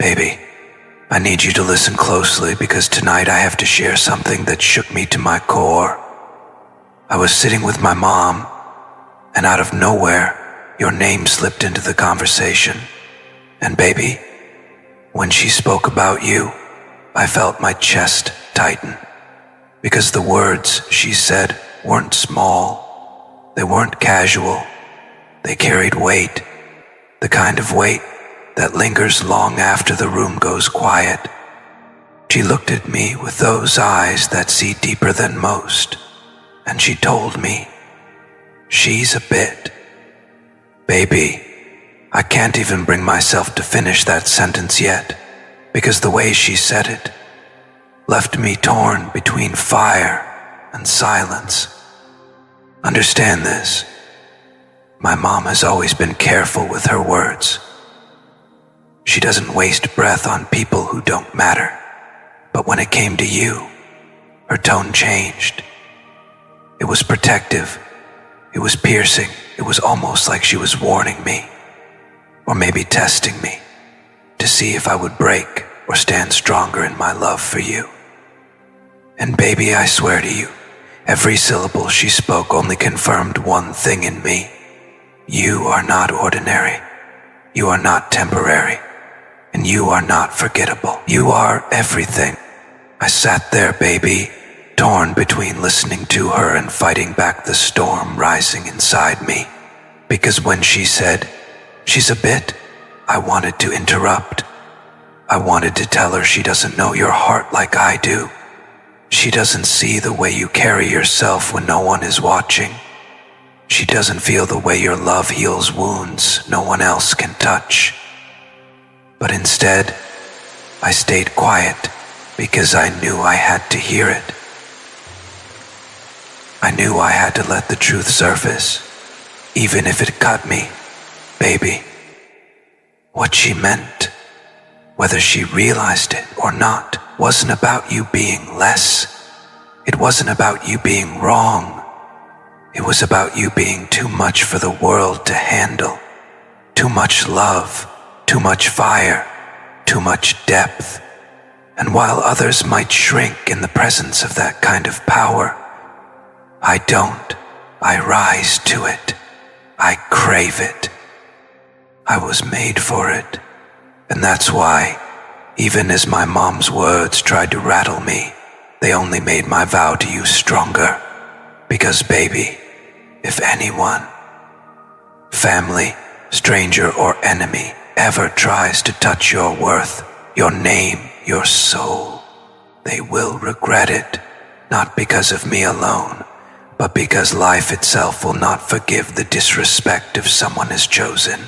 Baby, I need you to listen closely because tonight I have to share something that shook me to my core. I was sitting with my mom, and out of nowhere, your name slipped into the conversation. And baby, when she spoke about you, I felt my chest tighten. Because the words she said weren't small, they weren't casual, they carried weight, the kind of weight that lingers long after the room goes quiet. She looked at me with those eyes that see deeper than most, and she told me, she's a bit. Baby, I can't even bring myself to finish that sentence yet, because the way she said it left me torn between fire and silence. Understand this. My mom has always been careful with her words. She doesn't waste breath on people who don't matter. But when it came to you, her tone changed. It was protective. It was piercing. It was almost like she was warning me, or maybe testing me, to see if I would break or stand stronger in my love for you. And baby, I swear to you, every syllable she spoke only confirmed one thing in me. You are not ordinary. You are not temporary. And you are not forgettable. You are everything. I sat there, baby, torn between listening to her and fighting back the storm rising inside me. Because when she said, she's a bit, I wanted to interrupt. I wanted to tell her she doesn't know your heart like I do. She doesn't see the way you carry yourself when no one is watching. She doesn't feel the way your love heals wounds no one else can touch. But instead, I stayed quiet because I knew I had to hear it. I knew I had to let the truth surface, even if it cut me, baby. What she meant, whether she realized it or not, wasn't about you being less. It wasn't about you being wrong. It was about you being too much for the world to handle. Too much love, too much fire, too much depth. And while others might shrink in the presence of that kind of power, I don't. I rise to it. I crave it. I was made for it. And that's why, even as my mom's words tried to rattle me, they only made my vow to you stronger. Because baby, if anyone, family, stranger or enemy, ever tries to touch your worth, your name, your soul, they will regret it, not because of me alone, but because life itself will not forgive the disrespect of someone as chosen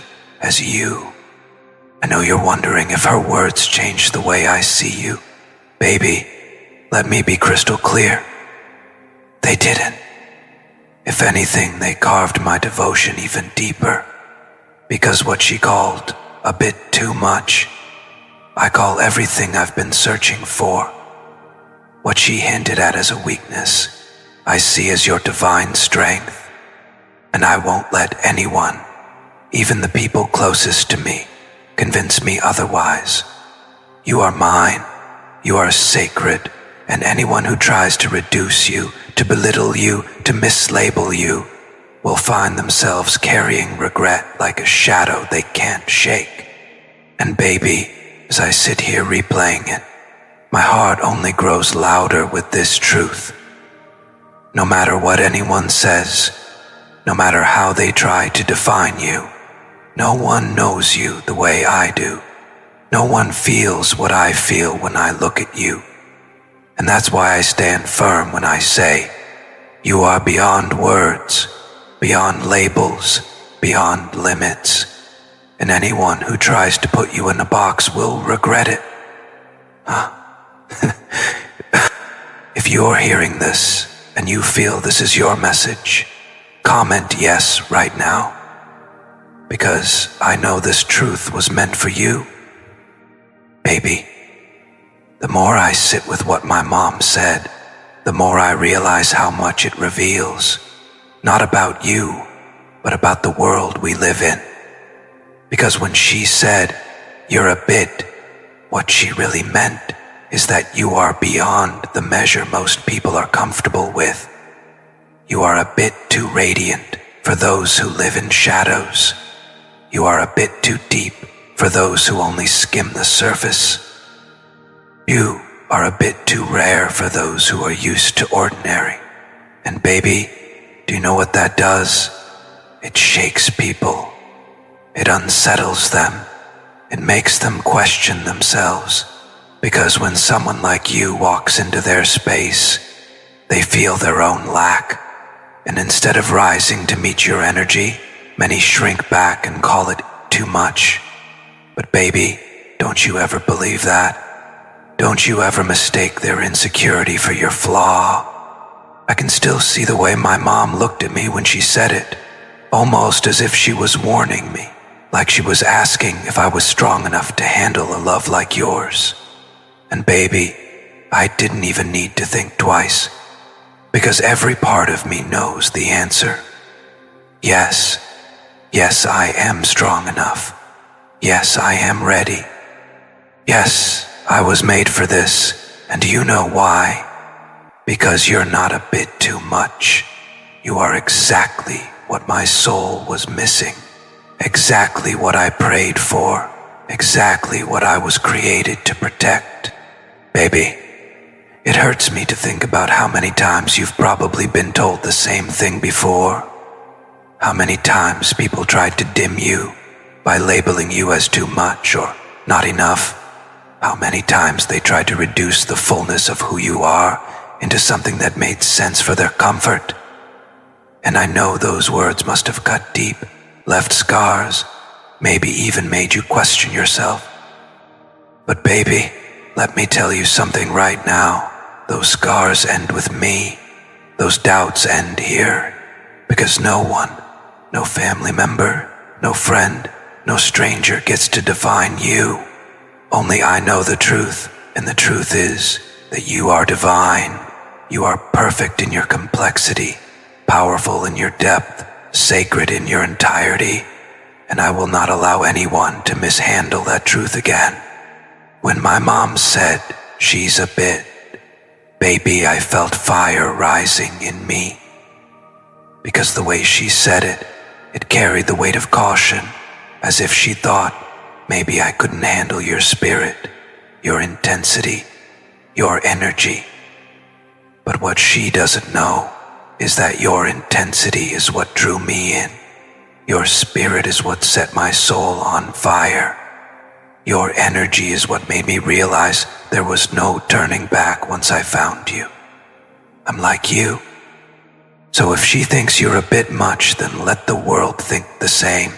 as you. I know you're wondering if her words changed the way I see you. Baby, let me be crystal clear. They didn't. If anything, they carved my devotion even deeper, because what she called a bit too much, I call everything I've been searching for. What she hinted at as a weakness, I see as your divine strength, and I won't let anyone, even the people closest to me, convince me otherwise. You are mine, you are sacred, and anyone who tries to reduce you, to belittle you, to mislabel you, will find themselves carrying regret like a shadow they can't shake. And baby, as I sit here replaying it, my heart only grows louder with this truth. No matter what anyone says, no matter how they try to define you, no one knows you the way I do. No one feels what I feel when I look at you. And that's why I stand firm when I say, you are beyond words, beyond labels, beyond limits. And anyone who tries to put you in a box will regret it. If you're hearing this and you feel this is your message, comment yes right now. Because I know this truth was meant for you. Baby, the more I sit with what my mom said, the more I realize how much it reveals. Not about you, but about the world we live in. Because when she said, you're a bit, What she really meant is that you are beyond the measure most people are comfortable with. You are a bit too radiant for those who live in shadows. You are a bit too deep for those who only skim the surface. You are a bit too rare for those who are used to ordinary. And baby, do you know what that does? It shakes people. It unsettles them. It makes them question themselves. Because when someone like you walks into their space, they feel their own lack. And instead of rising to meet your energy, many shrink back and call it too much. But baby, don't you ever believe that? Don't you ever mistake their insecurity for your flaw. I can still see the way my mom looked at me when she said it, almost as if she was warning me, like she was asking if I was strong enough to handle a love like yours. And baby, I didn't even need to think twice, because every part of me knows the answer. Yes, I am strong enough. Yes, I am ready. Yes, I was made for this, and do you know why? Because you're not a bit too much. You are exactly what my soul was missing. Exactly what I prayed for. Exactly what I was created to protect. Baby, it hurts me to think about how many times you've probably been told the same thing before. How many times people tried to dim you by labeling you as too much or not enough. How many times they tried to reduce the fullness of who you are into something that made sense for their comfort. And I know those words must have cut deep, left scars, maybe even made you question yourself. But baby, let me tell you something right now. Those scars end with me. Those doubts end here. Because no one, no family member, no friend, no stranger gets to define you. Only I know the truth, and the truth is that you are divine. You are perfect in your complexity, powerful in your depth, sacred in your entirety, and I will not allow anyone to mishandle that truth again. When my mom said, she's a bit, baby, I felt fire rising in me. Because the way she said it, it carried the weight of caution, as if she thought, maybe I couldn't handle your spirit, your intensity, your energy. But what she doesn't know is that your intensity is what drew me in. Your spirit is what set my soul on fire. Your energy is what made me realize there was no turning back once I found you. I'm like you. So if she thinks you're a bit much, then let the world think the same.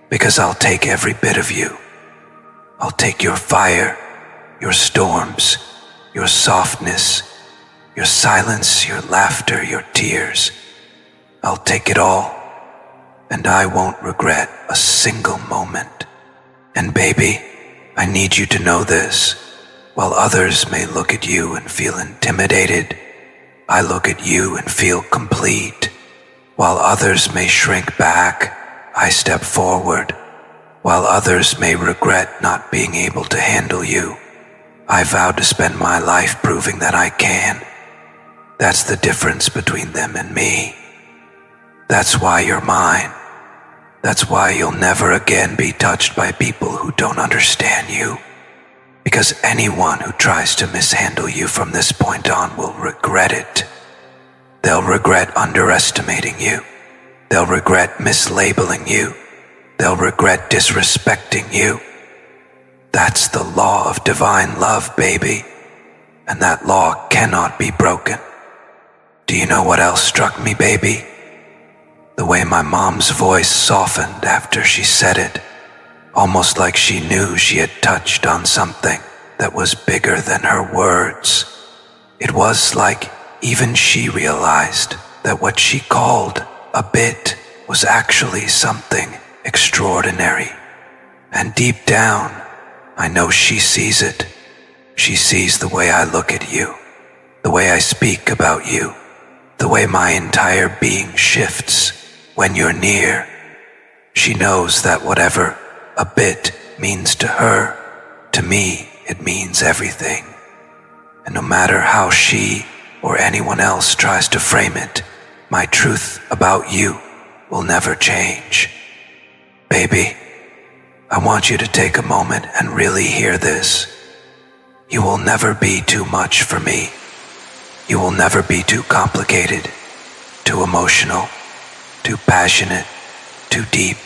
Because I'll take every bit of you. I'll take your fire, your storms, your softness, your silence, your laughter, your tears. I'll take it all, and I won't regret a single moment. And baby, I need you to know this. While others may look at you and feel intimidated, I look at you and feel complete. While others may shrink back, I step forward. While others may regret not being able to handle you, I vow to spend my life proving that I can. That's the difference between them and me. That's why you're mine. That's why you'll never again be touched by people who don't understand you. Because anyone who tries to mishandle you from this point on will regret it. They'll regret underestimating you. They'll regret mislabeling you. They'll regret disrespecting you. That's the law of divine love, baby. And that law cannot be broken. Do you know what else struck me, baby? The way my mom's voice softened after she said it, almost like she knew she had touched on something that was bigger than her words. It was like even she realized that what she called a bit was actually something extraordinary. And deep down, I know she sees it. She sees the way I look at you, the way I speak about you, the way my entire being shifts when you're near. She knows that whatever a bit means to her, to me it means everything. And no matter how she or anyone else tries to frame it, my truth about you will never change. Baby, I want you to take a moment and really hear this. You will never be too much for me. You will never be too complicated, too emotional, too passionate, too deep,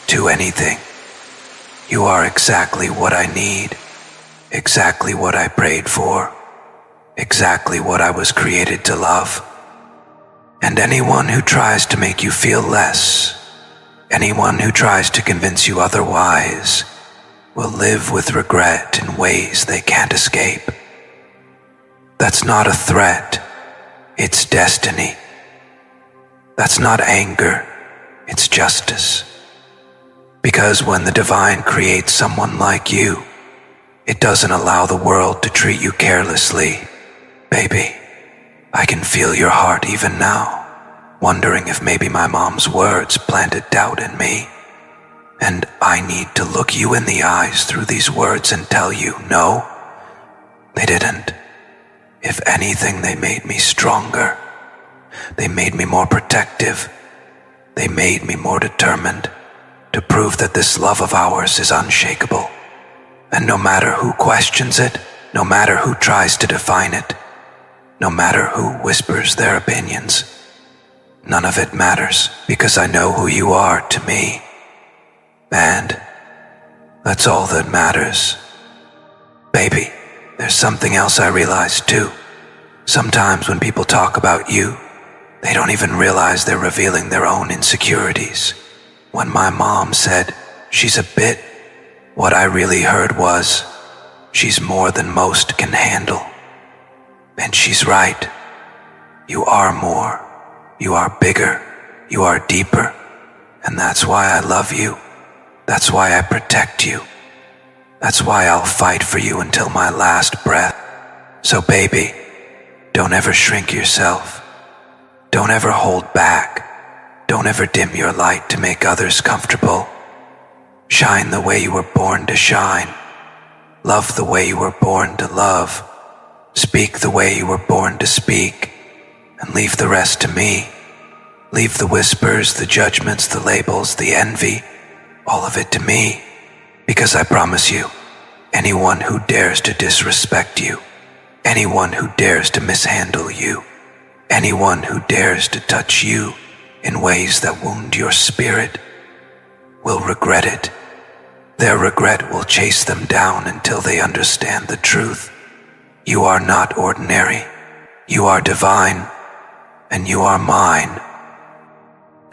too anything. You are exactly what I need, exactly what I prayed for, exactly what I was created to love. And anyone who tries to make you feel less, anyone who tries to convince you otherwise, will live with regret in ways they can't escape. That's not a threat, it's destiny. That's not anger, it's justice. Because when the divine creates someone like you, it doesn't allow the world to treat you carelessly. Baby, I can feel your heart even now, wondering if maybe my mom's words planted doubt in me. And I need to look you in the eyes through these words and tell you, no, they didn't. If anything, they made me stronger. They made me more protective. They made me more determined to prove that this love of ours is unshakable. And no matter who questions it, no matter who tries to define it, no matter who whispers their opinions, none of it matters because I know who you are to me. And that's all that matters. Baby, there's something else I realized too. Sometimes when people talk about you, they don't even realize they're revealing their own insecurities. When my mom said, she's a bit, what I really heard was, she's more than most can handle. And she's right. You are more. You are bigger. You are deeper. And that's why I love you. That's why I protect you. That's why I'll fight for you until my last breath. So baby, don't ever shrink yourself. Don't ever hold back. Don't ever dim your light to make others comfortable. Shine the way you were born to shine. Love the way you were born to love. Speak the way you were born to speak. And leave the rest to me. Leave the whispers, the judgments, the labels, the envy, all of it to me. Because I promise you, anyone who dares to disrespect you, anyone who dares to mishandle you, anyone who dares to touch you in ways that wound your spirit will regret it. Their regret will chase them down until they understand the truth. You are not ordinary. You are divine, and you are mine.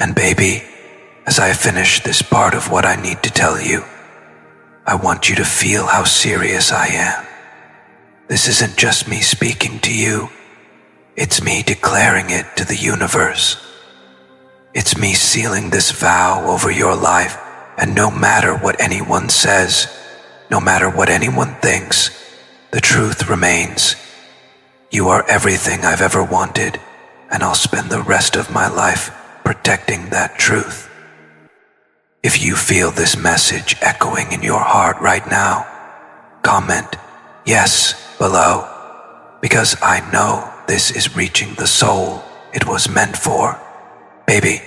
And baby, as I finish this part of what I need to tell you, I want you to feel how serious I am. This isn't just me speaking to you. It's me declaring it to the universe. It's me sealing this vow over your life, and no matter what anyone says, no matter what anyone thinks, the truth remains. You are everything I've ever wanted, and I'll spend the rest of my life protecting that truth. If you feel this message echoing in your heart right now, comment yes below, because I know this is reaching the soul it was meant for. Baby,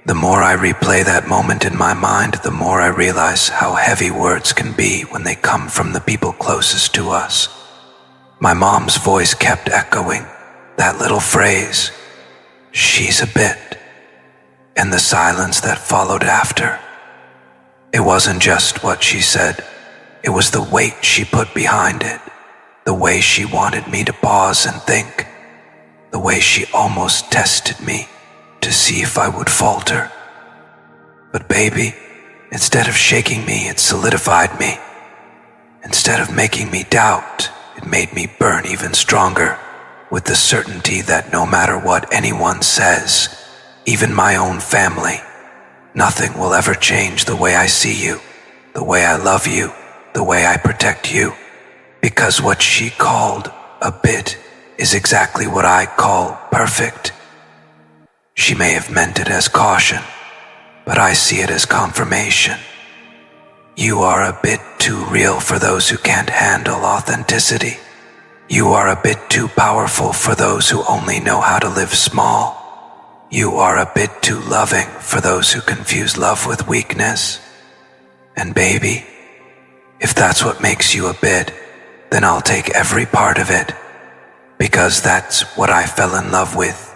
the more I replay that moment in my mind, the more I realize how heavy words can be when they come from the people closest to us. My mom's voice kept echoing that little phrase, she's a bit, and the silence that followed after. It wasn't just what she said, it was the weight she put behind it, the way she wanted me to pause and think, the way she almost tested me to see if I would falter. But baby, instead of shaking me, it solidified me. Instead of making me doubt, it made me burn even stronger with the certainty that no matter what anyone says, even my own family, nothing will ever change the way I see you, the way I love you, the way I protect you. Because what she called a bit is exactly what I call perfect. She may have meant it as caution, but I see it as confirmation. You are a bit too real for those who can't handle authenticity. You are a bit too powerful for those who only know how to live small. You are a bit too loving for those who confuse love with weakness. And baby, if that's what makes you a bit, then I'll take every part of it, because that's what I fell in love with.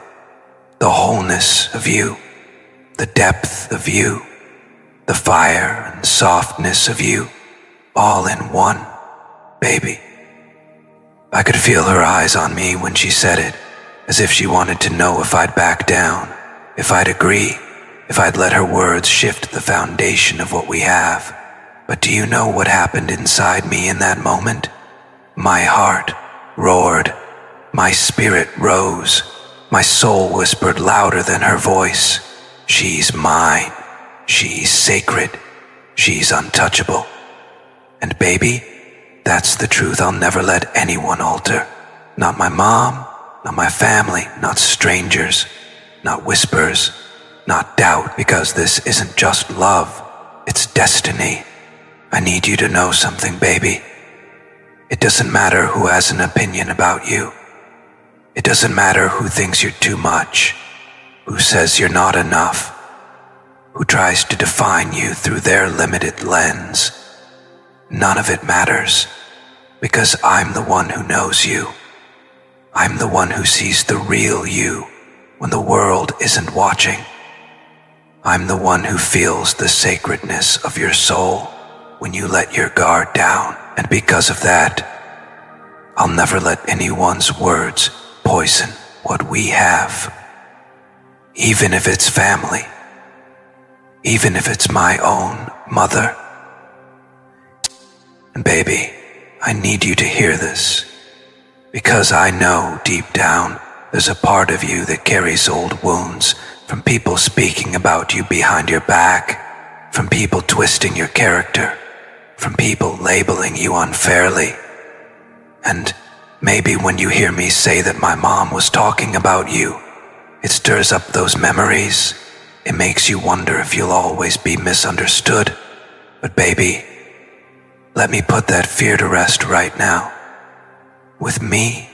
The wholeness of you, the depth of you, the fire and softness of you, all in one, baby. I could feel her eyes on me when she said it, as if she wanted to know if I'd back down, if I'd agree, if I'd let her words shift the foundation of what we have. But do you know what happened inside me in that moment? My heart roared, my spirit rose, my soul whispered louder than her voice. She's mine, she's sacred, she's untouchable. And baby, that's the truth I'll never let anyone alter. Not my mom, not my family, not strangers, not whispers, not doubt, because this isn't just love, it's destiny. I need you to know something, baby. It doesn't matter who has an opinion about you. It doesn't matter who thinks you're too much, who says you're not enough, who tries to define you through their limited lens. None of it matters, because I'm the one who knows you. I'm the one who sees the real you when the world isn't watching. I'm the one who feels the sacredness of your soul when you let your guard down. And because of that, I'll never let anyone's words poison what we have. Even if it's family, even if it's my own mother. And baby, I need you to hear this, because I know deep down there's a part of you that carries old wounds from people speaking about you behind your back, from people twisting your character, from people labeling you unfairly. And maybe when you hear me say that my mom was talking about you, it stirs up those memories. It makes you wonder if you'll always be misunderstood. But baby, let me put that fear to rest right now. With me,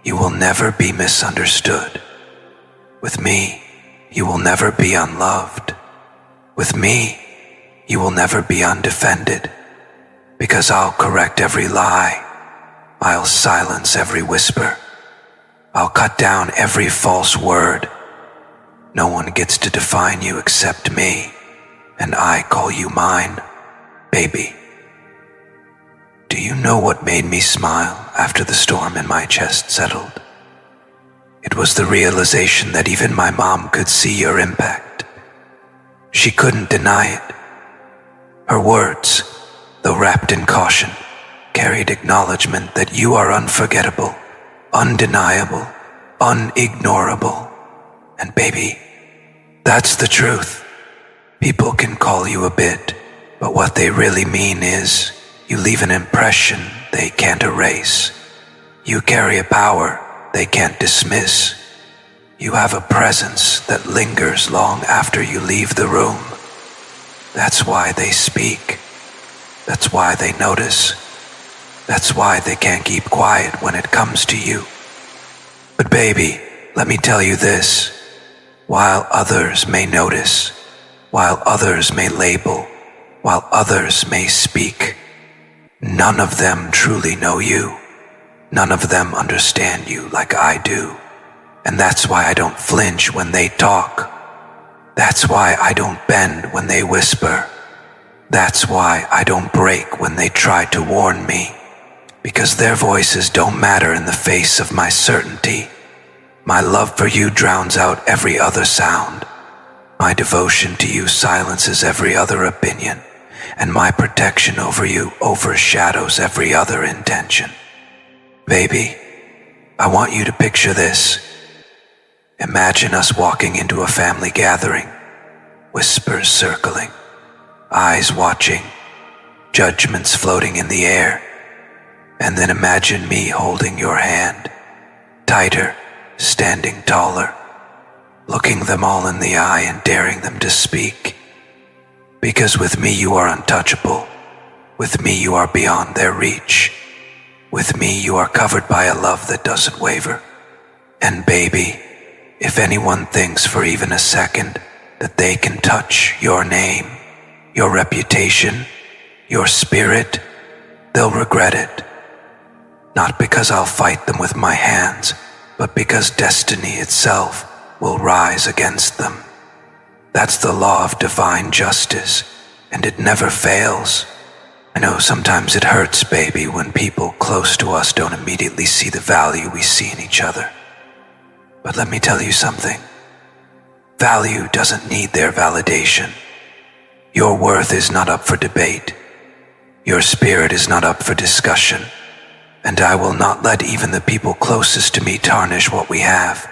you will never be misunderstood. With me, you will never be unloved. With me, you will never be undefended. Because I'll correct every lie. I'll silence every whisper. I'll cut down every false word. No one gets to define you except me, and I call you mine, baby. Do you know what made me smile after the storm in my chest settled? It was the realization that even my mom could see your impact. She couldn't deny it. Her words, though wrapped in caution, carried acknowledgement that you are unforgettable, undeniable, unignorable. And baby, that's the truth. People can call you a bit, but what they really mean is you leave an impression they can't erase. You carry a power they can't dismiss. You have a presence that lingers long after you leave the room. That's why they speak. That's why they notice. That's why they can't keep quiet when it comes to you. But baby, let me tell you this. While others may notice, while others may label, while others may speak, none of them truly know you. None of them understand you like I do. And that's why I don't flinch when they talk. That's why I don't bend when they whisper. That's why I don't break when they try to warn me. Because their voices don't matter in the face of my certainty. My love for you drowns out every other sound. My devotion to you silences every other opinion. And my protection over you overshadows every other intention. Baby, I want you to picture this. Imagine us walking into a family gathering, whispers circling, eyes watching, judgments floating in the air. And then imagine me holding your hand, tighter, standing taller, looking them all in the eye and daring them to speak. Because with me you are untouchable. With me you are beyond their reach. With me you are covered by a love that doesn't waver. And baby, if anyone thinks for even a second that they can touch your name, your reputation, your spirit, they'll regret it. Not because I'll fight them with my hands, but because destiny itself will rise against them. That's the law of divine justice, and it never fails. I know sometimes it hurts, baby, when people close to us don't immediately see the value we see in each other. But let me tell you something. Value doesn't need their validation. Your worth is not up for debate. Your spirit is not up for discussion. And I will not let even the people closest to me tarnish what we have.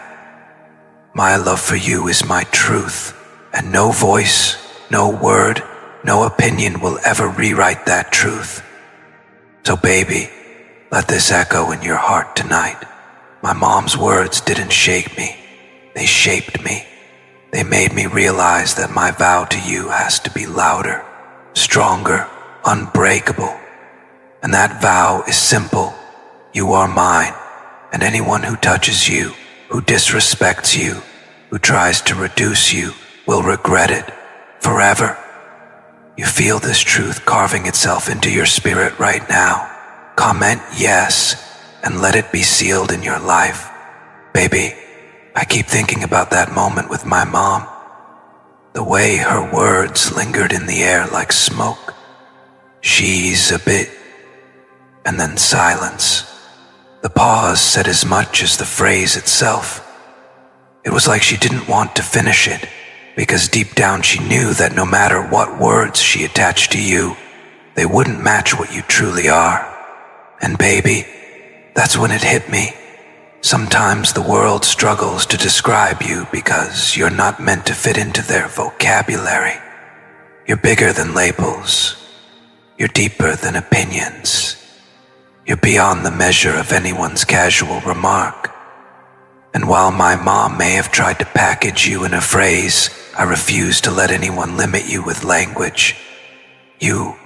My love for you is my truth, and no voice, no word, no opinion will ever rewrite that truth. So baby, let this echo in your heart tonight. My mom's words didn't shake me. They shaped me. They made me realize that my vow to you has to be louder, stronger, unbreakable. And that vow is simple. You are mine, and anyone who touches you, who disrespects you, who tries to reduce you, will regret it forever. You feel this truth carving itself into your spirit right now. Comment yes, and let it be sealed in your life. Baby, I keep thinking about that moment with my mom. The way her words lingered in the air like smoke. She's a bit, and then silence. The pause said as much as the phrase itself. It was like she didn't want to finish it, because deep down she knew that no matter what words she attached to you, they wouldn't match what you truly are. And baby, that's when it hit me. Sometimes the world struggles to describe you because you're not meant to fit into their vocabulary. You're bigger than labels. You're deeper than opinions. You're beyond the measure of anyone's casual remark. And while my mom may have tried to package you in a phrase, I refuse to let anyone limit you with language. You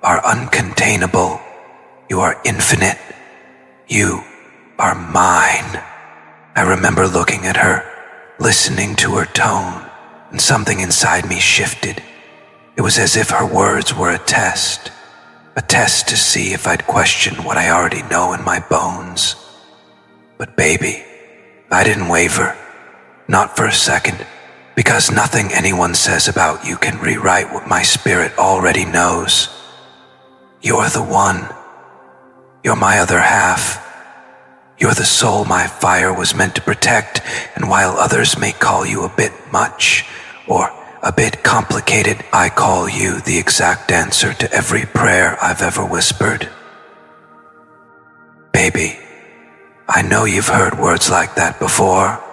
are uncontainable. You are infinite. You are mine. I remember looking at her, listening to her tone, and something inside me shifted. It was as if her words were a test to see if I'd question what I already know in my bones. But baby, I didn't waver, not for a second, because nothing anyone says about you can rewrite what my spirit already knows. You're the one. You're my other half. You're the soul my fire was meant to protect, and while others may call you a bit much, or a bit complicated, I call you the exact answer to every prayer I've ever whispered. Baby, I know you've heard words like that before,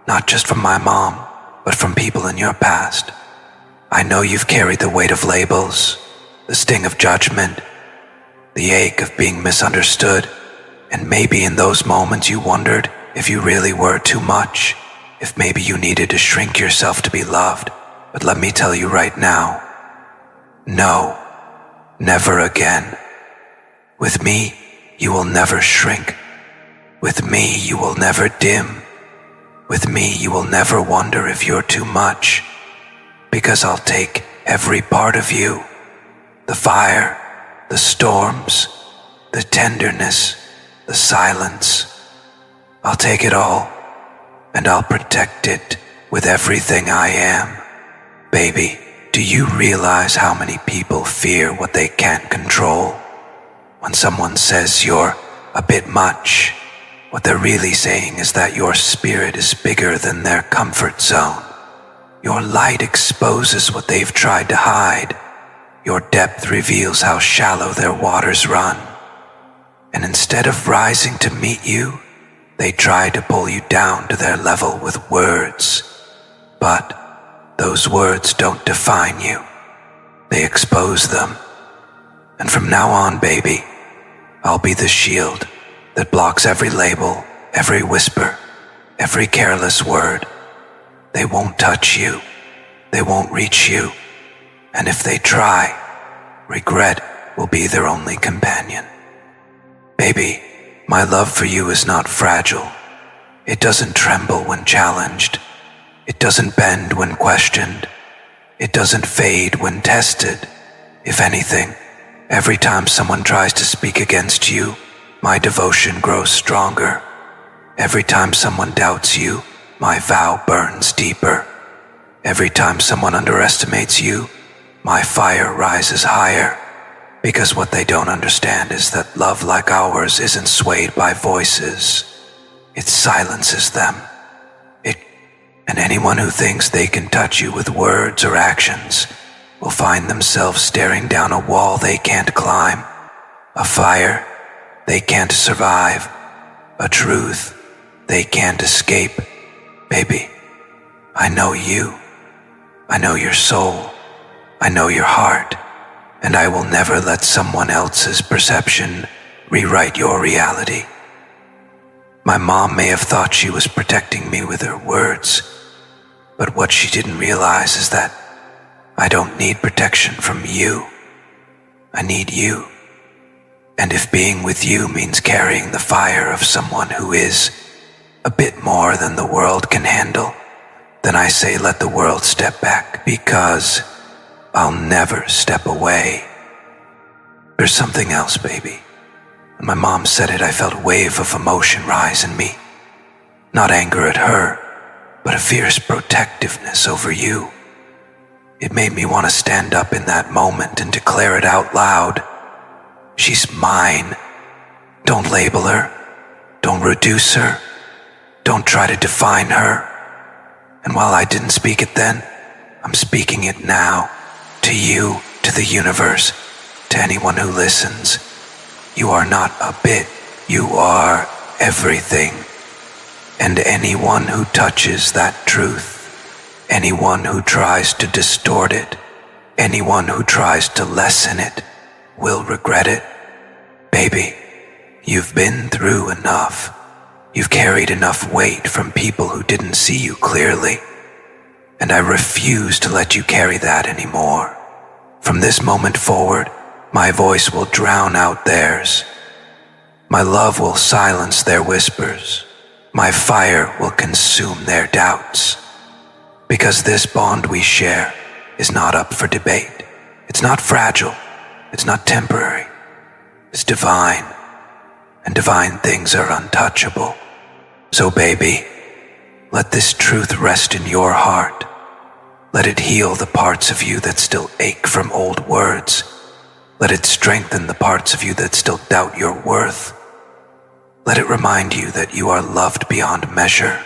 not just from my mom, but from people in your past. I know you've carried the weight of labels, the sting of judgment, the ache of being misunderstood, and maybe in those moments you wondered if you really were too much, if maybe you needed to shrink yourself to be loved. But let me tell you right now, no, never again. With me, you will never shrink. With me, you will never dim. With me, you will never wonder if you're too much, because I'll take every part of you, the fire, the storms, the tenderness, the silence. I'll take it all, and I'll protect it with everything I am. Baby, do you realize how many people fear what they can't control? When someone says you're a bit much, what they're really saying is that your spirit is bigger than their comfort zone. Your light exposes what they've tried to hide. Your depth reveals how shallow their waters run. And instead of rising to meet you, they try to pull you down to their level with words. But those words don't define you. They expose them. And from now on, baby, I'll be the shield that blocks every label, every whisper, every careless word. They won't touch you. They won't reach you. And if they try, regret will be their only companion. Baby, my love for you is not fragile. It doesn't tremble when challenged. It doesn't bend when questioned. It doesn't fade when tested. If anything, every time someone tries to speak against you, my devotion grows stronger. Every time someone doubts you, my vow burns deeper. Every time someone underestimates you, my fire rises higher. Because what they don't understand is that love like ours isn't swayed by voices. It silences them. And anyone who thinks they can touch you with words or actions will find themselves staring down a wall they can't climb, a fire they can't survive, a truth they can't escape. Baby, I know you. I know your soul. I know your heart. And I will never let someone else's perception rewrite your reality. My mom may have thought she was protecting me with her words, but what she didn't realize is that I don't need protection from you. I need you. And if being with you means carrying the fire of someone who is a bit more than the world can handle, then I say let the world step back, because I'll never step away. There's something else, baby. When my mom said it, I felt a wave of emotion rise in me. Not anger at her, but a fierce protectiveness over you. It made me want to stand up in that moment and declare it out loud. She's mine. Don't label her. Don't reduce her. Don't try to define her. And while I didn't speak it then, I'm speaking it now. To you, to the universe, to anyone who listens. You are not a bit. You are everything. And anyone who touches that truth, anyone who tries to distort it, anyone who tries to lessen it, will regret it. Baby, you've been through enough. You've carried enough weight from people who didn't see you clearly. And I refuse to let you carry that anymore. From this moment forward, my voice will drown out theirs. My love will silence their whispers. My fire will consume their doubts. Because this bond we share is not up for debate. It's not fragile. It's not temporary. It's divine. And divine things are untouchable. So baby, let this truth rest in your heart. Let it heal the parts of you that still ache from old words. Let it strengthen the parts of you that still doubt your worth. Let it remind you that you are loved beyond measure,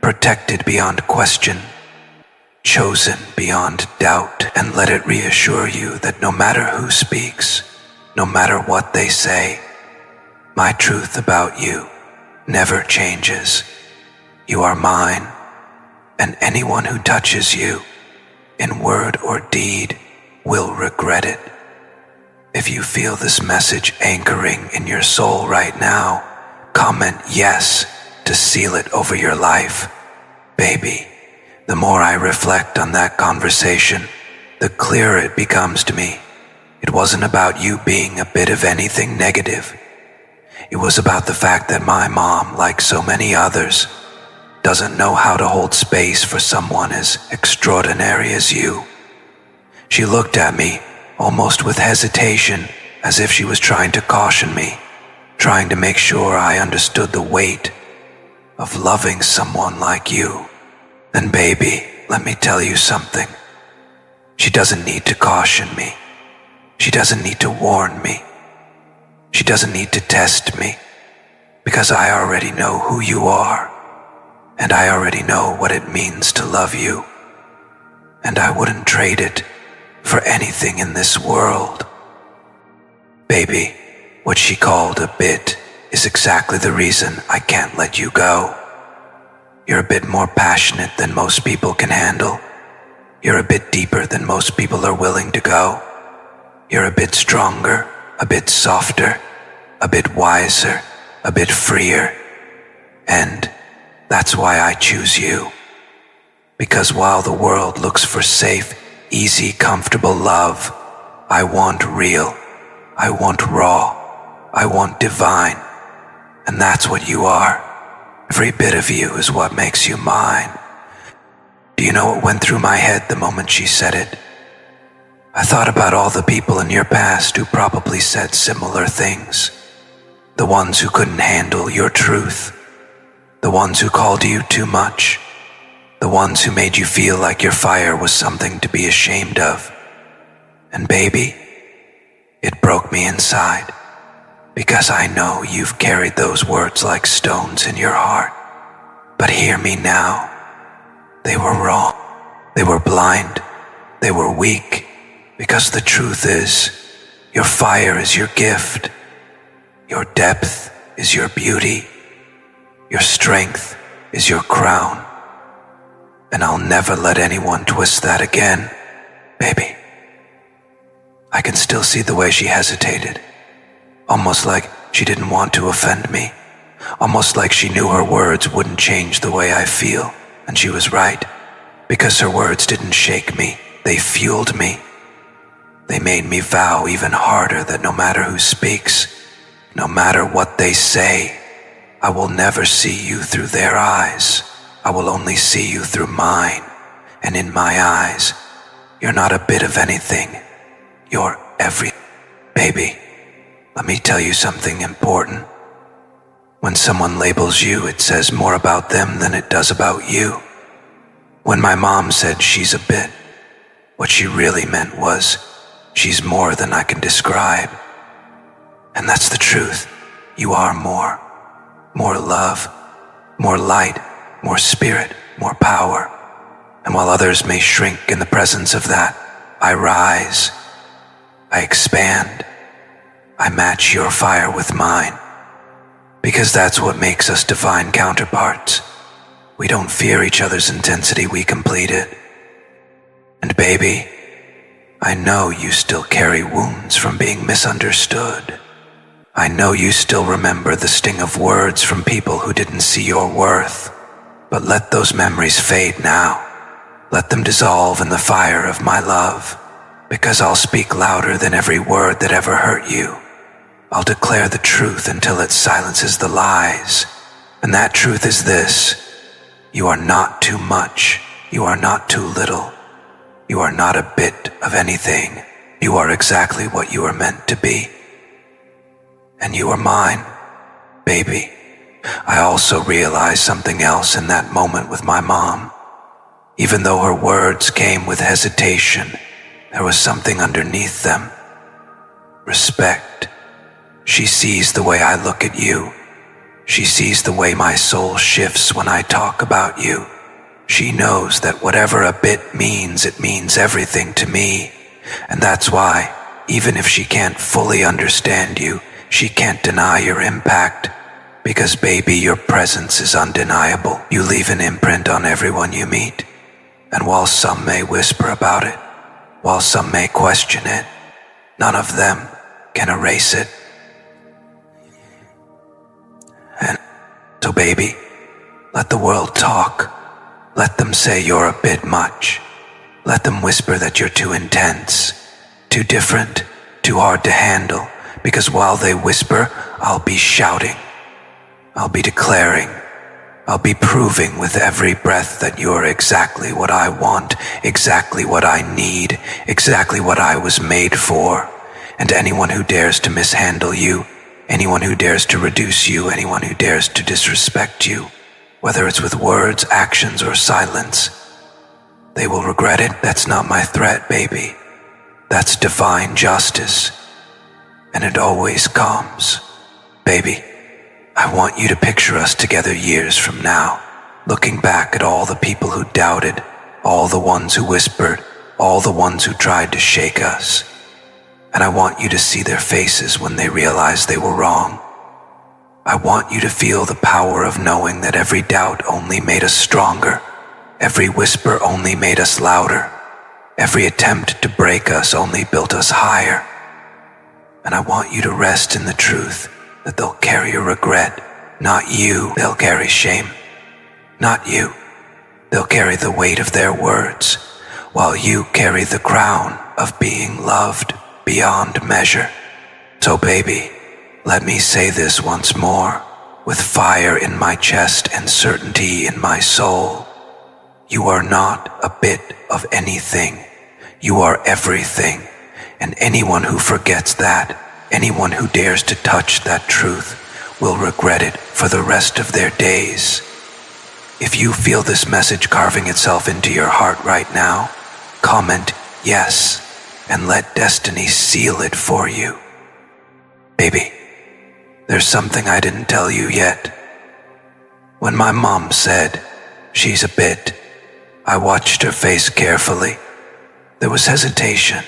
protected beyond question, chosen beyond doubt, and let it reassure you that no matter who speaks, no matter what they say, my truth about you never changes. You are mine, and anyone who touches you, in word or deed, will regret it. If you feel this message anchoring in your soul right now, comment yes to seal it over your life. Baby, the more I reflect on that conversation, the clearer it becomes to me. It wasn't about you being a bit of anything negative. It was about the fact that my mom, like so many others, doesn't know how to hold space for someone as extraordinary as you. She looked at me, almost with hesitation, as if she was trying to caution me, trying to make sure I understood the weight of loving someone like you. And baby, let me tell you something. She doesn't need to caution me. She doesn't need to warn me. She doesn't need to test me, because I already know who you are, and I already know what it means to love you, and I wouldn't trade it for anything in this world. Baby, what she called a bit is exactly the reason I can't let you go. You're a bit more passionate than most people can handle. You're a bit deeper than most people are willing to go. You're a bit stronger, a bit softer, a bit wiser, a bit freer. And that's why I choose you. Because while the world looks for safe, easy, comfortable love, I want real, I want raw. I want divine. And that's what you are. Every bit of you is what makes you mine. Do you know what went through my head the moment she said it? I thought about all the people in your past who probably said similar things. The ones who couldn't handle your truth. The ones who called you too much. The ones who made you feel like your fire was something to be ashamed of. And baby, it broke me inside, because I know you've carried those words like stones in your heart. But hear me now. They were wrong. They were blind. They were weak. Because the truth is, your fire is your gift. Your depth is your beauty. Your strength is your crown. And I'll never let anyone twist that again, baby. I can still see the way she hesitated. Almost like she didn't want to offend me. Almost like she knew her words wouldn't change the way I feel. And she was right. Because her words didn't shake me. They fueled me. They made me vow even harder that no matter who speaks, no matter what they say, I will never see you through their eyes. I will only see you through mine. And in my eyes, you're not a bit of anything. You're everything. Baby, let me tell you something important. When someone labels you, it says more about them than it does about you. When my mom said she's a bit, what she really meant was, she's more than I can describe. And that's the truth. You are more. More love, more light, more spirit, more power. And while others may shrink in the presence of that, I rise. I expand. I match your fire with mine. Because that's what makes us divine counterparts. We don't fear each other's intensity, we complete it. And baby, I know you still carry wounds from being misunderstood. I know you still remember the sting of words from people who didn't see your worth. But let those memories fade now. Let them dissolve in the fire of my love. Because I'll speak louder than every word that ever hurt you. I'll declare the truth until it silences the lies. And that truth is this. You are not too much. You are not too little. You are not a bit of anything. You are exactly what you are meant to be. And you are mine, baby. I also realized something else in that moment with my mom. Even though her words came with hesitation, there was something underneath them. Respect. She sees the way I look at you. She sees the way my soul shifts when I talk about you. She knows that whatever a bit means, it means everything to me. And that's why, even if she can't fully understand you, she can't deny your impact. Because baby, your presence is undeniable. You leave an imprint on everyone you meet. And while some may whisper about it, while some may question it, none of them can erase it. And so baby, let the world talk. Let them say you're a bit much. Let them whisper that you're too intense, too different, too hard to handle. Because while they whisper, I'll be shouting. I'll be declaring. I'll be proving with every breath that you're exactly what I want, exactly what I need, exactly what I was made for. And anyone who dares to mishandle you, anyone who dares to reduce you, anyone who dares to disrespect you, whether it's with words, actions, or silence, they will regret it. That's not my threat, baby. That's divine justice. And it always comes. Baby, I want you to picture us together years from now, looking back at all the people who doubted, all the ones who whispered, all the ones who tried to shake us. And I want you to see their faces when they realized they were wrong. I want you to feel the power of knowing that every doubt only made us stronger, every whisper only made us louder, every attempt to break us only built us higher. And I want you to rest in the truth that they'll carry a regret. Not you, they'll carry shame. Not you, they'll carry the weight of their words, while you carry the crown of being loved beyond measure. So baby, let me say this once more, with fire in my chest and certainty in my soul. You are not a bit of anything. You are everything. And anyone who forgets that, anyone who dares to touch that truth, will regret it for the rest of their days. If you feel this message carving itself into your heart right now, comment yes, and let destiny seal it for you. Baby, there's something I didn't tell you yet. When my mom said, she's a bit, I watched her face carefully. There was hesitation,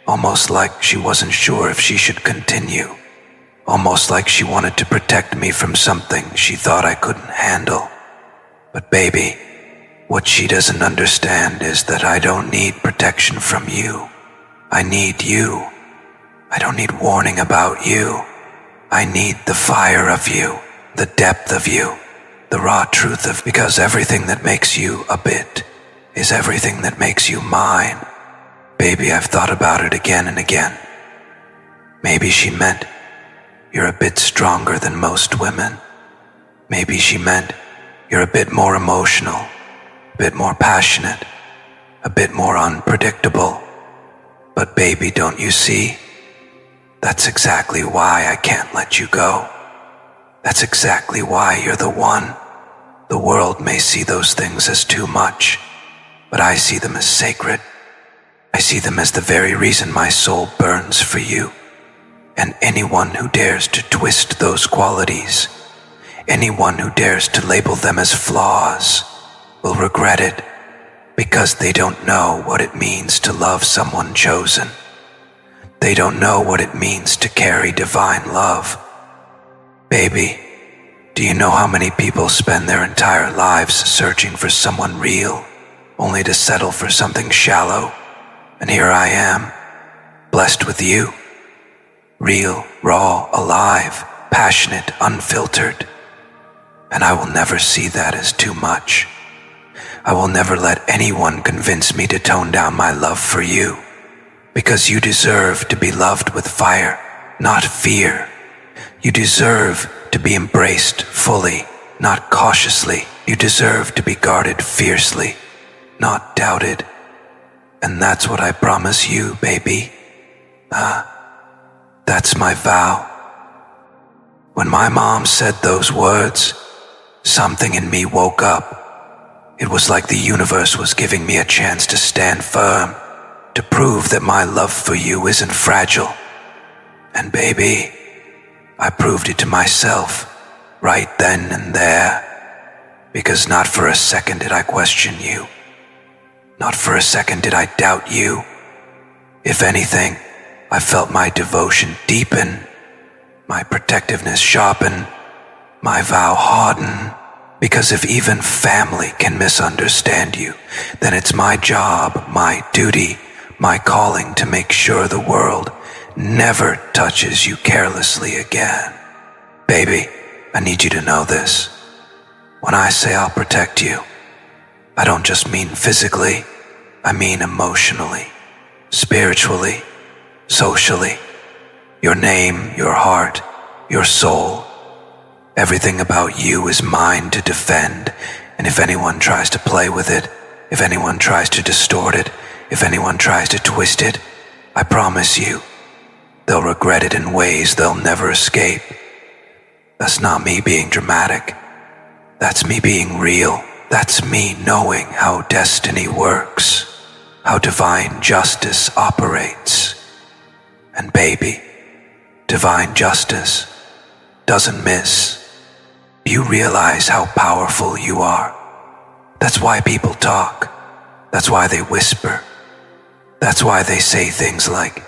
almost like she wasn't sure if she should continue, almost like she wanted to protect me from something she thought I couldn't handle. But baby, what she doesn't understand is that I don't need protection from you. I need you. I don't need warning about you. I need the fire of you, the depth of you, the raw truth of, because everything that makes you a bit is everything that makes you mine. Baby, I've thought about it again and again. Maybe she meant you're a bit stronger than most women. Maybe she meant you're a bit more emotional, a bit more passionate, a bit more unpredictable. But baby, don't you see? That's exactly why I can't let you go. That's exactly why you're the one. The world may see those things as too much, but I see them as sacred. I see them as the very reason my soul burns for you. And anyone who dares to twist those qualities, anyone who dares to label them as flaws, will regret it, because they don't know what it means to love someone chosen. They don't know what it means to carry divine love. Baby, do you know how many people spend their entire lives searching for someone real, only to settle for something shallow? And here I am, blessed with you. Real, raw, alive, passionate, unfiltered. And I will never see that as too much. I will never let anyone convince me to tone down my love for you, because you deserve to be loved with fire, not fear. You deserve to be embraced fully, not cautiously. You deserve to be guarded fiercely, not doubted. And that's what I promise you, baby. That's my vow. When my mom said those words, something in me woke up. It was like the universe was giving me a chance to stand firm, to prove that my love for you isn't fragile. And baby, I proved it to myself, right then and there, because not for a second did I question you. Not for a second did I doubt you. If anything, I felt my devotion deepen, my protectiveness sharpen, my vow harden, because if even family can misunderstand you, then it's my job, my duty, my calling to make sure the world never touches you carelessly again. Baby, I need you to know this. When I say I'll protect you, I don't just mean physically, I mean emotionally, spiritually, socially. Your name, your heart, your soul. Everything about you is mine to defend, and if anyone tries to play with it, if anyone tries to distort it, if anyone tries to twist it, I promise you, they'll regret it in ways they'll never escape. That's not me being dramatic. That's me being real. That's me knowing how destiny works, how divine justice operates. And baby, divine justice doesn't miss. Do you realize how powerful you are? That's why people talk. That's why they whisper. That's why they say things like,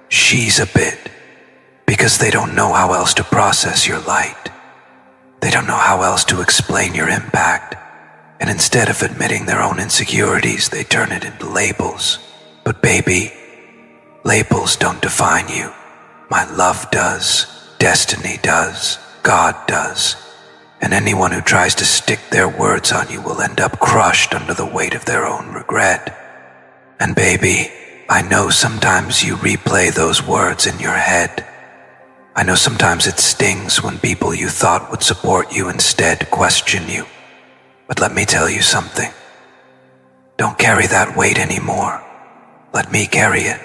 she's a bit, because they don't know how else to process your light. They don't know how else to explain your impact. And instead of admitting their own insecurities, they turn it into labels. But baby, labels don't define you. My love does. Destiny does. God does. And anyone who tries to stick their words on you will end up crushed under the weight of their own regret. And baby, I know sometimes you replay those words in your head. I know sometimes it stings when people you thought would support you instead question you. But let me tell you something. Don't carry that weight anymore. Let me carry it.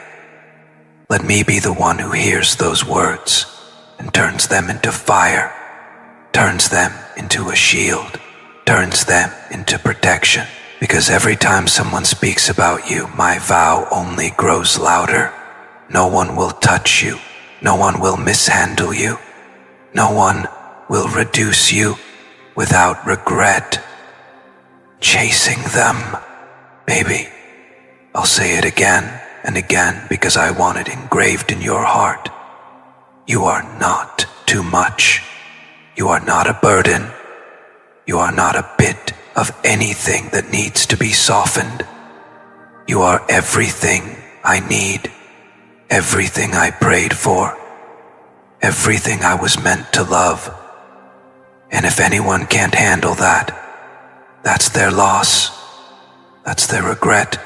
Let me be the one who hears those words and turns them into fire, turns them into a shield, turns them into protection. Because every time someone speaks about you, my vow only grows louder. No one will touch you. No one will mishandle you. No one will reduce you without regret. Chasing them, baby. I'll say it again and again because I want it engraved in your heart. You are not too much. You are not a burden. You are not a bit of anything that needs to be softened. You are everything I need, everything I prayed for, everything I was meant to love. And if anyone can't handle that, that's their loss, that's their regret,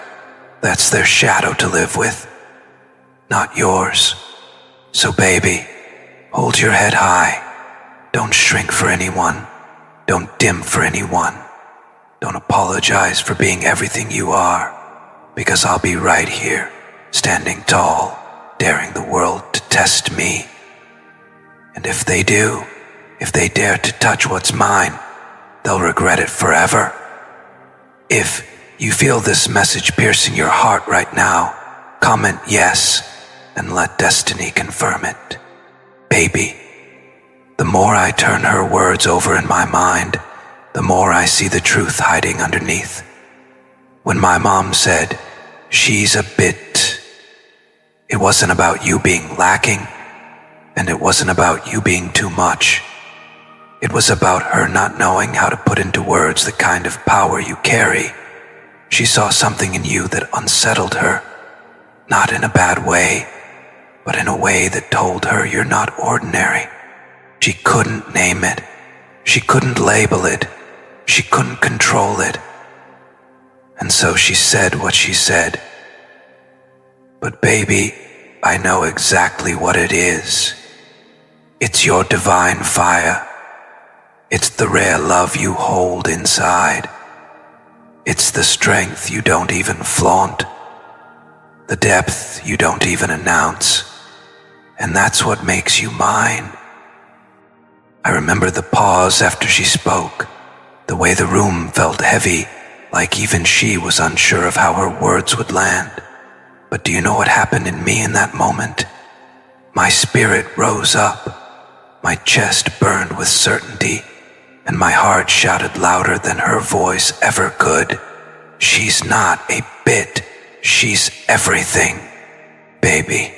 that's their shadow to live with, not yours. So baby, hold your head high. Don't shrink for anyone. Don't dim for anyone. Don't apologize for being everything you are, because I'll be right here, standing tall, daring the world to test me. And if they do, if they dare to touch what's mine, they'll regret it forever. If you feel this message piercing your heart right now, comment yes and let destiny confirm it. Baby, the more I turn her words over in my mind, the more I see the truth hiding underneath. When my mom said, she's a bit, it wasn't about you being lacking, and it wasn't about you being too much. It was about her not knowing how to put into words the kind of power you carry. She saw something in you that unsettled her, not in a bad way, but in a way that told her you're not ordinary. She couldn't name it. She couldn't label it. She couldn't control it. And so she said what she said. But baby, I know exactly what it is. It's your divine fire. It's the rare love you hold inside. It's the strength you don't even flaunt, the depth you don't even announce. And that's what makes you mine. I remember the pause after she spoke, the way the room felt heavy, like even she was unsure of how her words would land. But do you know what happened in me in that moment? My spirit rose up, my chest burned with certainty, and my heart shouted louder than her voice ever could. She's not a bit, she's everything. Baby,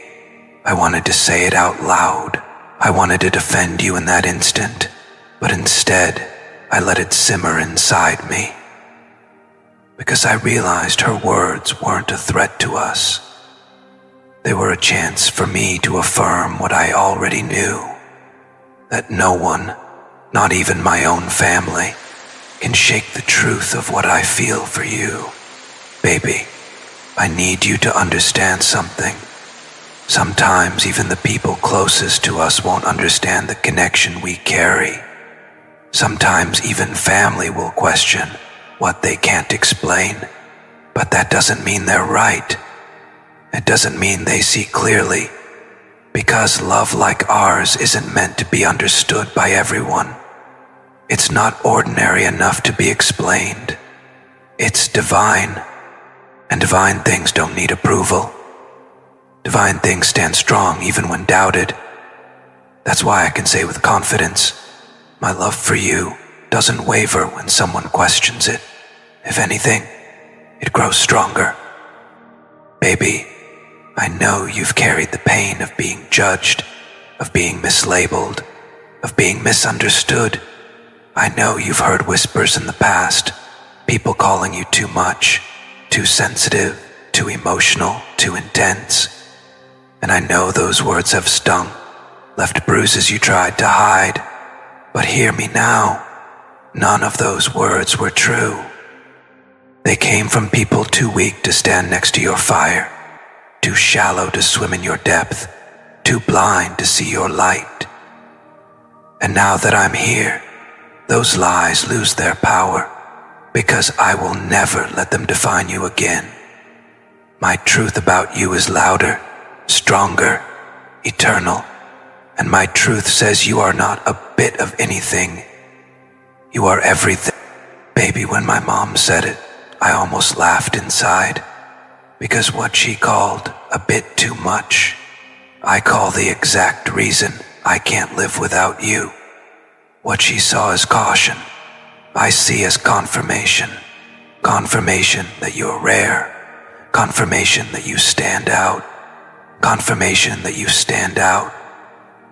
I wanted to say it out loud. I wanted to defend you in that instant, but instead, I let it simmer inside me. Because I realized her words weren't a threat to us. They were a chance for me to affirm what I already knew, that no one, not even my own family, can shake the truth of what I feel for you. Baby, I need you to understand something. Sometimes even the people closest to us won't understand the connection we carry. Sometimes even family will question what they can't explain. But that doesn't mean they're right. It doesn't mean they see clearly. Because love like ours isn't meant to be understood by everyone. It's not ordinary enough to be explained. It's divine. And divine things don't need approval. Divine things stand strong even when doubted. That's why I can say with confidence, my love for you doesn't waver when someone questions it. If anything, it grows stronger. Baby, I know you've carried the pain of being judged, of being mislabeled, of being misunderstood. I know you've heard whispers in the past, people calling you too much, too sensitive, too emotional, too intense. And I know those words have stung, left bruises you tried to hide. But hear me now, none of those words were true. They came from people too weak to stand next to your fire, too shallow to swim in your depth, too blind to see your light. And now that I'm here, those lies lose their power, because I will never let them define you again. My truth about you is louder, stronger, eternal, and my truth says you are not a bit of anything. You are everything. Baby, when my mom said it, I almost laughed inside, because what she called a bit too much, I call the exact reason I can't live without you. What she saw as caution, I see as confirmation. Confirmation that you're rare. Confirmation that you stand out. Confirmation that you stand out.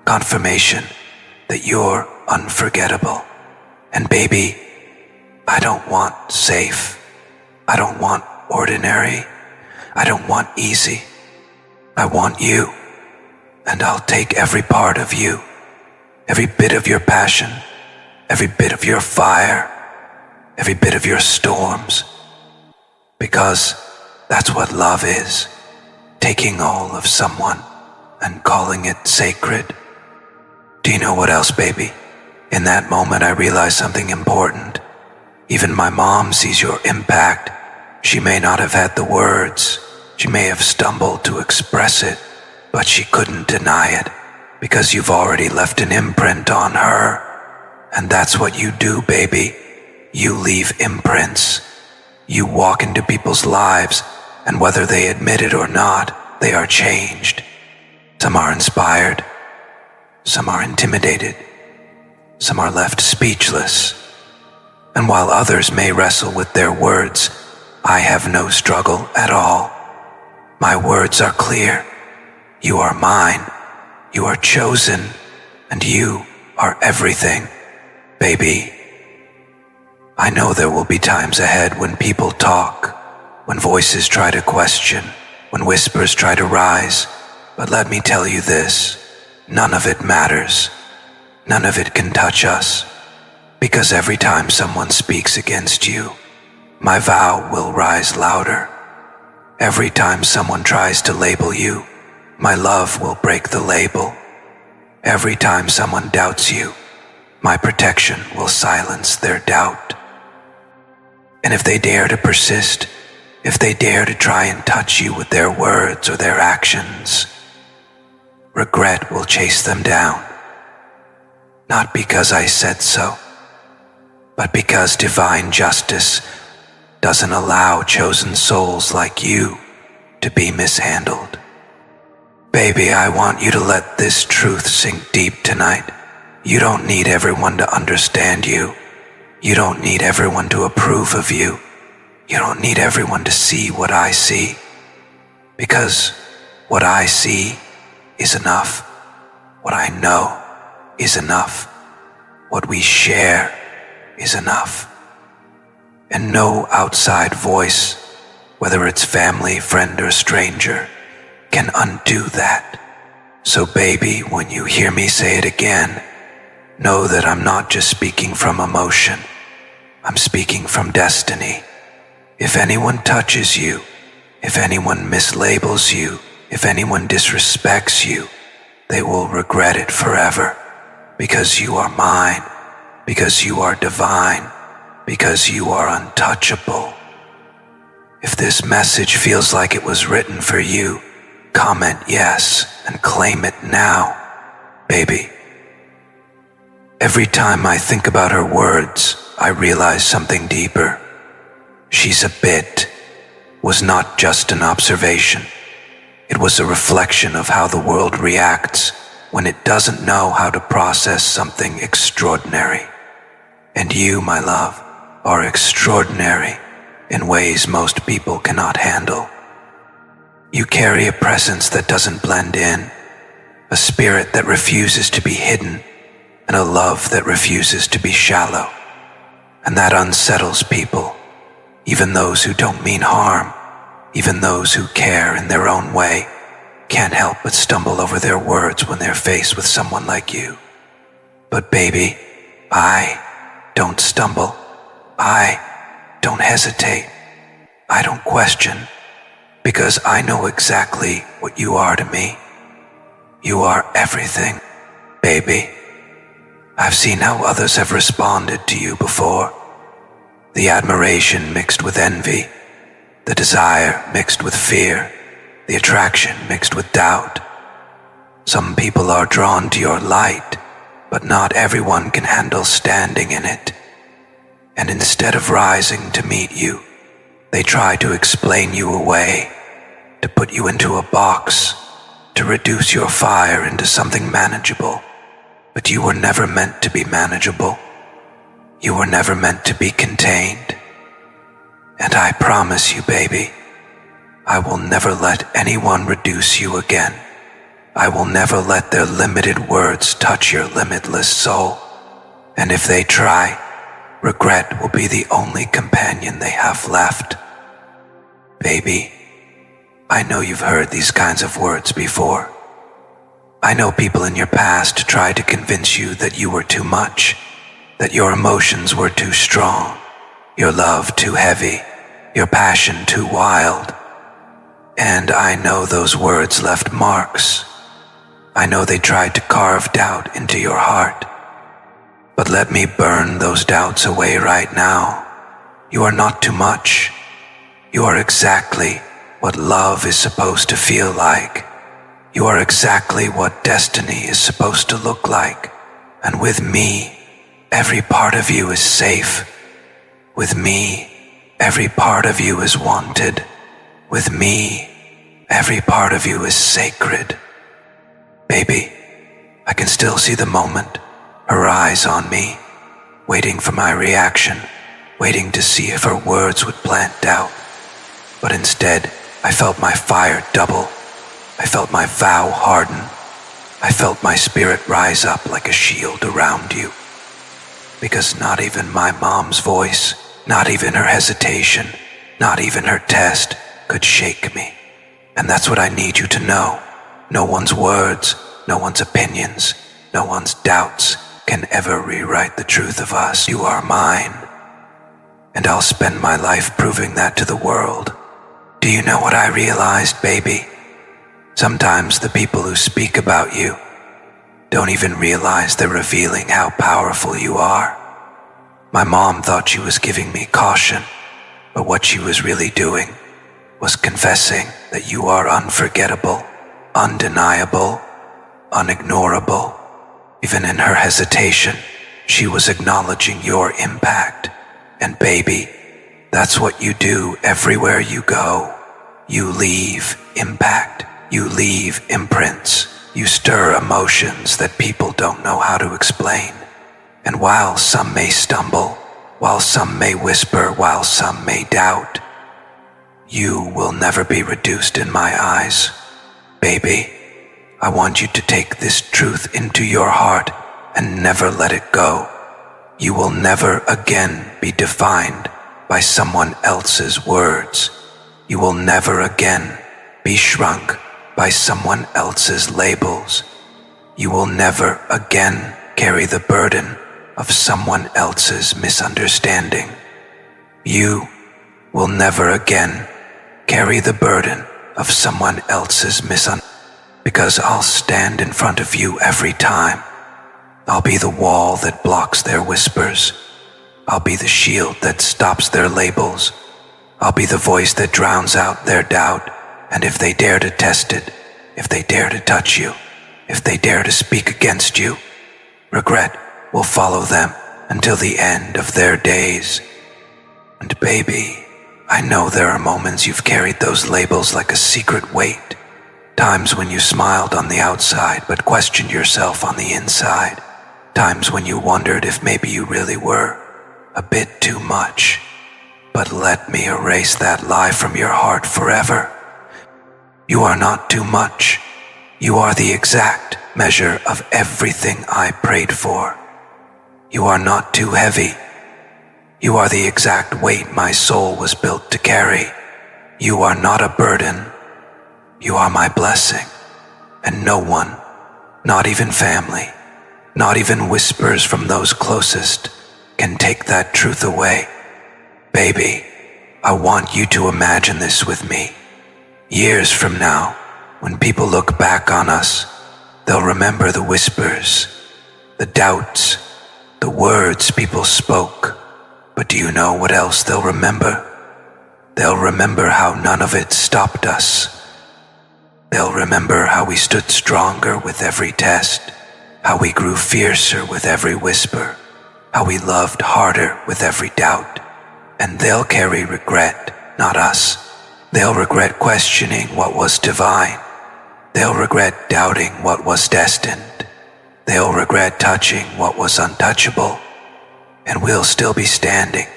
Confirmation that you're unforgettable. And baby, I don't want safe. I don't want ordinary. I don't want easy. I want you. And I'll take every part of you. Every bit of your passion. Every bit of your fire. Every bit of your storms. Because that's what love is. Taking all of someone and calling it sacred. Do you know what else, baby? In that moment, I realized something important. Even my mom sees your impact. She may not have had the words. She may have stumbled to express it, but she couldn't deny it, because you've already left an imprint on her. And that's what you do, baby. You leave imprints. You walk into people's lives, and whether they admit it or not, they are changed. Some are inspired. Some are intimidated. Some are left speechless. And while others may wrestle with their words, I have no struggle at all. My words are clear. You are mine. You are chosen. And you are everything. Baby, I know there will be times ahead when people talk, when voices try to question, when whispers try to rise. But let me tell you this, none of it matters. None of it can touch us. Because every time someone speaks against you, my vow will rise louder. Every time someone tries to label you, my love will break the label. Every time someone doubts you, my protection will silence their doubt. And if they dare to persist, if they dare to try and touch you with their words or their actions, regret will chase them down. Not because I said so, but because divine justice doesn't allow chosen souls like you to be mishandled. Baby, I want you to let this truth sink deep tonight. You don't need everyone to understand you. You don't need everyone to approve of you. You don't need everyone to see what I see. Because what I see is enough. What I know is enough. What we share is enough. And no outside voice, whether it's family, friend, or stranger, can undo that. So baby, when you hear me say it again, know that I'm not just speaking from emotion. I'm speaking from destiny. If anyone touches you, if anyone mislabels you, if anyone disrespects you, they will regret it forever. Because you are mine. Because you are divine. Because you are untouchable. If this message feels like it was written for you, comment yes and claim it now, baby. Every time I think about her words, I realize something deeper. She's a bit was not just an observation. It was a reflection of how the world reacts when it doesn't know how to process something extraordinary. And you, my love, are extraordinary in ways most people cannot handle. You carry a presence that doesn't blend in, a spirit that refuses to be hidden, and a love that refuses to be shallow. And that unsettles people, even those who don't mean harm, even those who care in their own way, can't help but stumble over their words when they're faced with someone like you. But baby, I don't stumble. I don't hesitate. I don't question, because I know exactly what you are to me. You are everything, baby. I've seen how others have responded to you before. The admiration mixed with envy, the desire mixed with fear, the attraction mixed with doubt. Some people are drawn to your light, but not everyone can handle standing in it. And instead of rising to meet you, they try to explain you away, to put you into a box, to reduce your fire into something manageable. But you were never meant to be manageable. You were never meant to be contained. And I promise you, baby, I will never let anyone reduce you again. I will never let their limited words touch your limitless soul. And if they try, regret will be the only companion they have left. Baby, I know you've heard these kinds of words before. I know people in your past tried to convince you that you were too much, that your emotions were too strong, your love too heavy, your passion too wild. And I know those words left marks. I know they tried to carve doubt into your heart. But let me burn those doubts away right now. You are not too much. You are exactly what love is supposed to feel like. You are exactly what destiny is supposed to look like. And with me, every part of you is safe. With me, every part of you is wanted. With me, every part of you is sacred. Baby, I can still see the moment, her eyes on me, waiting for my reaction, waiting to see if her words would plant doubt. But instead, I felt my fire double. I felt my vow harden. I felt my spirit rise up like a shield around you. Because not even my mom's voice, not even her hesitation, not even her test could shake me. And that's what I need you to know. No one's words, no one's opinions, no one's doubts can ever rewrite the truth of us. You are mine. And I'll spend my life proving that to the world. Do you know what I realized, baby? Sometimes the people who speak about you don't even realize they're revealing how powerful you are. My mom thought she was giving me caution, but what she was really doing was confessing that you are unforgettable, undeniable, unignorable. Even in her hesitation, she was acknowledging your impact. And baby, that's what you do everywhere you go. You leave impact. You leave imprints. You stir emotions that people don't know how to explain. And while some may stumble, while some may whisper, while some may doubt, you will never be reduced in my eyes. Baby, I want you to take this truth into your heart and never let it go. You will never again be defined by someone else's words. You will never again be shrunk by someone else's labels. You will never again carry the burden of someone else's misunderstanding. You will never again carry the burden of someone else's because I'll stand in front of you every time. I'll be the wall that blocks their whispers. I'll be the shield that stops their labels. I'll be the voice that drowns out their doubt. And if they dare to test it, if they dare to touch you, if they dare to speak against you, regret will follow them until the end of their days. And baby, I know there are moments you've carried those labels like a secret weight. Times when you smiled on the outside but questioned yourself on the inside. Times when you wondered if maybe you really were a bit too much. But let me erase that lie from your heart forever. You are not too much. You are the exact measure of everything I prayed for. You are not too heavy. You are the exact weight my soul was built to carry. You are not a burden. You are my blessing. And no one, not even family, not even whispers from those closest, can take that truth away. Baby, I want you to imagine this with me. Years from now, when people look back on us, They'll remember the whispers, the doubts, the words people spoke. But do you know what else they'll remember? They'll remember how none of it stopped us. They'll remember how we stood stronger with every test, how we grew fiercer with every whisper, how we loved harder with every doubt. And they'll carry regret, not us. They'll regret questioning what was divine. They'll regret doubting what was destined. They'll regret touching what was untouchable. And we'll still be standing,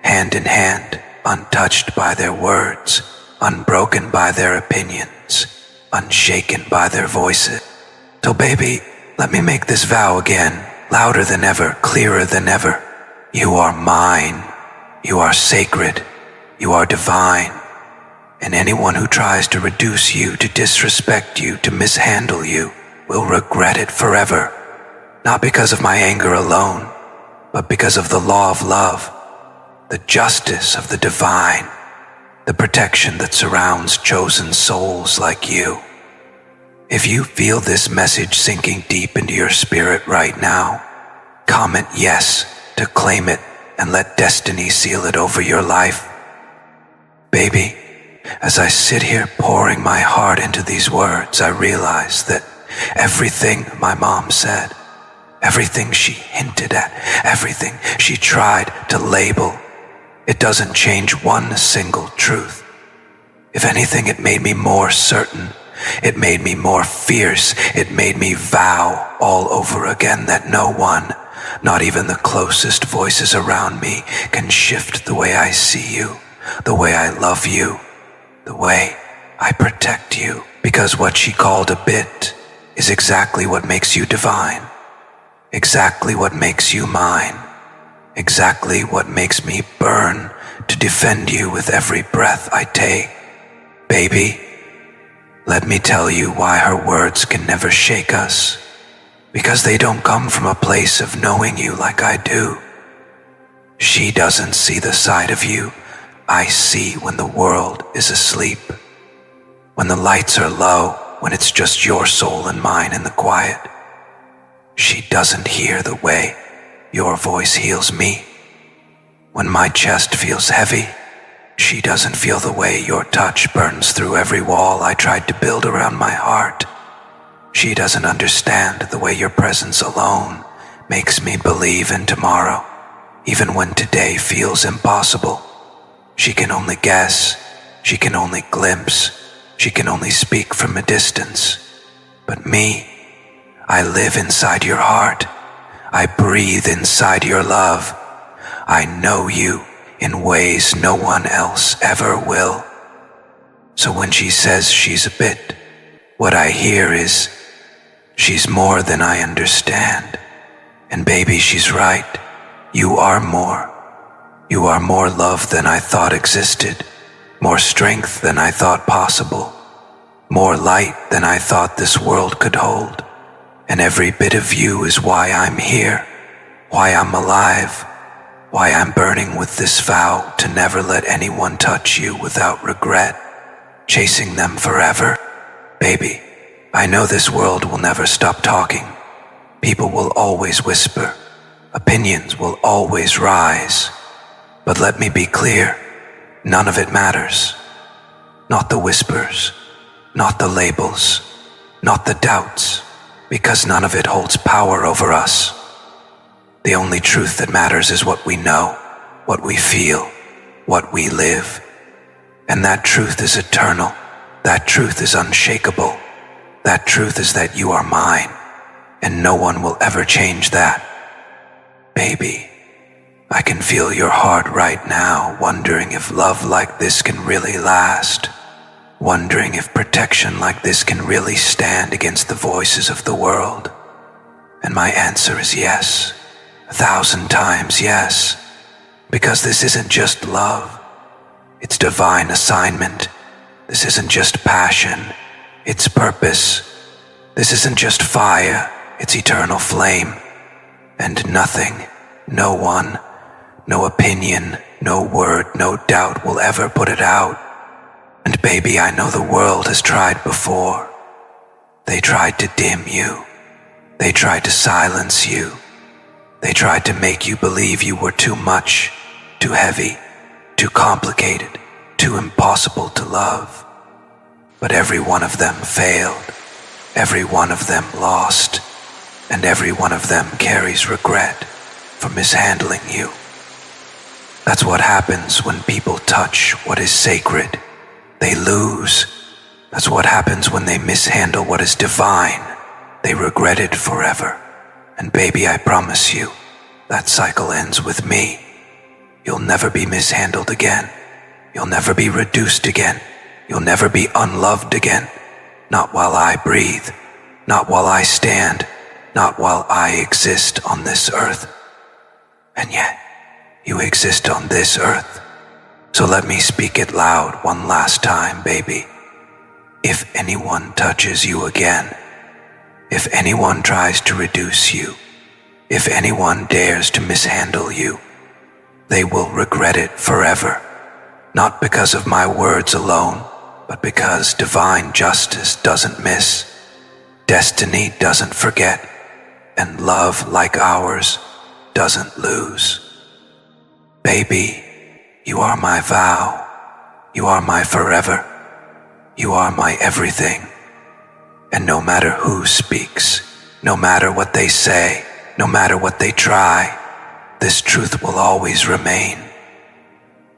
hand in hand, untouched by their words, unbroken by their opinions, unshaken by their voices. So baby, let me make this vow again, louder than ever, clearer than ever. You are mine. You are sacred. You are divine. And anyone who tries to reduce you, to disrespect you, to mishandle you, will regret it forever. Not because of my anger alone, but because of the law of love, the justice of the divine, the protection that surrounds chosen souls like you. If you feel this message sinking deep into your spirit right now, comment yes to claim it and let destiny seal it over your life. Baby, as I sit here pouring my heart into these words, I realize that everything my mom said, everything she hinted at, everything she tried to label, it doesn't change one single truth. If anything, it made me more certain. It made me more fierce. It made me vow all over again that no one, not even the closest voices around me, can shift the way I see you, the way I love you, the way I protect you. Because what she called a bit is exactly what makes you divine, exactly what makes you mine, exactly what makes me burn to defend you with every breath I take. Baby, let me tell you why her words can never shake us. Because they don't come from a place of knowing you like I do. She doesn't see the side of you I see when the world is asleep. When the lights are low, when it's just your soul and mine in the quiet. She doesn't hear the way your voice heals me. When my chest feels heavy, she doesn't feel the way your touch burns through every wall I tried to build around my heart. She doesn't understand the way your presence alone makes me believe in tomorrow, even when today feels impossible. She can only guess, she can only glimpse, she can only speak from a distance. But me, I live inside your heart. I breathe inside your love. I know you in ways no one else ever will. So when she says she's a bit, what I hear is, she's more than I understand. And baby, she's right. You are more. You are more love than I thought existed, more strength than I thought possible, more light than I thought this world could hold. And every bit of you is why I'm here, why I'm alive, why I'm burning with this vow to never let anyone touch you without regret, chasing them forever. Baby, I know this world will never stop talking. People will always whisper. Opinions will always rise. But let me be clear, none of it matters. Not the whispers, not the labels, not the doubts, because none of it holds power over us. The only truth that matters is what we know, what we feel, what we live. And that truth is eternal. That truth is unshakable. That truth is that you are mine, and no one will ever change that. Baby, I can feel your heart right now, wondering if love like this can really last, wondering if protection like this can really stand against the voices of the world. And my answer is yes, 1,000 times yes, because this isn't just love, it's divine assignment. This isn't just passion, it's purpose. This isn't just fire, it's eternal flame. And nothing, no one, no opinion, no word, no doubt will ever put it out. And baby, I know the world has tried before. They tried to dim you. They tried to silence you. They tried to make you believe you were too much, too heavy, too complicated, too impossible to love. But every one of them failed. Every one of them lost. And every one of them carries regret for mishandling you. That's what happens when people touch what is sacred. They lose. That's what happens when they mishandle what is divine. They regret it forever. And baby, I promise you, that cycle ends with me. You'll never be mishandled again. You'll never be reduced again. You'll never be unloved again. Not while I breathe. Not while I stand. Not while I exist on this earth. And yet, you exist on this earth. So let me speak it loud one last time, baby. If anyone touches you again, if anyone tries to reduce you, if anyone dares to mishandle you, they will regret it forever. Not because of my words alone, but because divine justice doesn't miss, destiny doesn't forget, and love like ours doesn't lose. Baby, you are my vow. You are my forever. You are my everything. And no matter who speaks, no matter what they say, no matter what they try, this truth will always remain.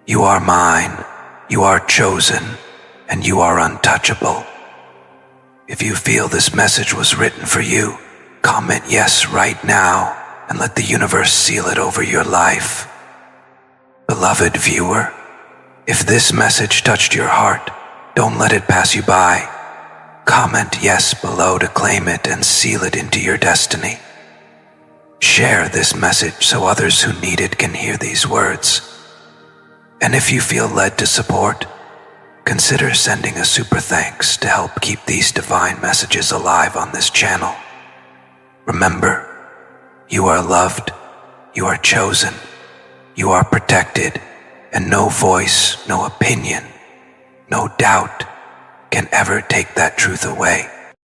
You are mine, you are chosen, and you are untouchable. If you feel this message was written for you, comment yes right now and let the universe seal it over your life. Beloved viewer, if this message touched your heart, don't let it pass you by. Comment yes below to claim it and seal it into your destiny. Share this message so others who need it can hear these words. And if you feel led to support, consider sending a super thanks to help keep these divine messages alive on this channel. Remember, you are loved, you are chosen, you are protected, and no voice, no opinion, no doubt can ever take that truth away.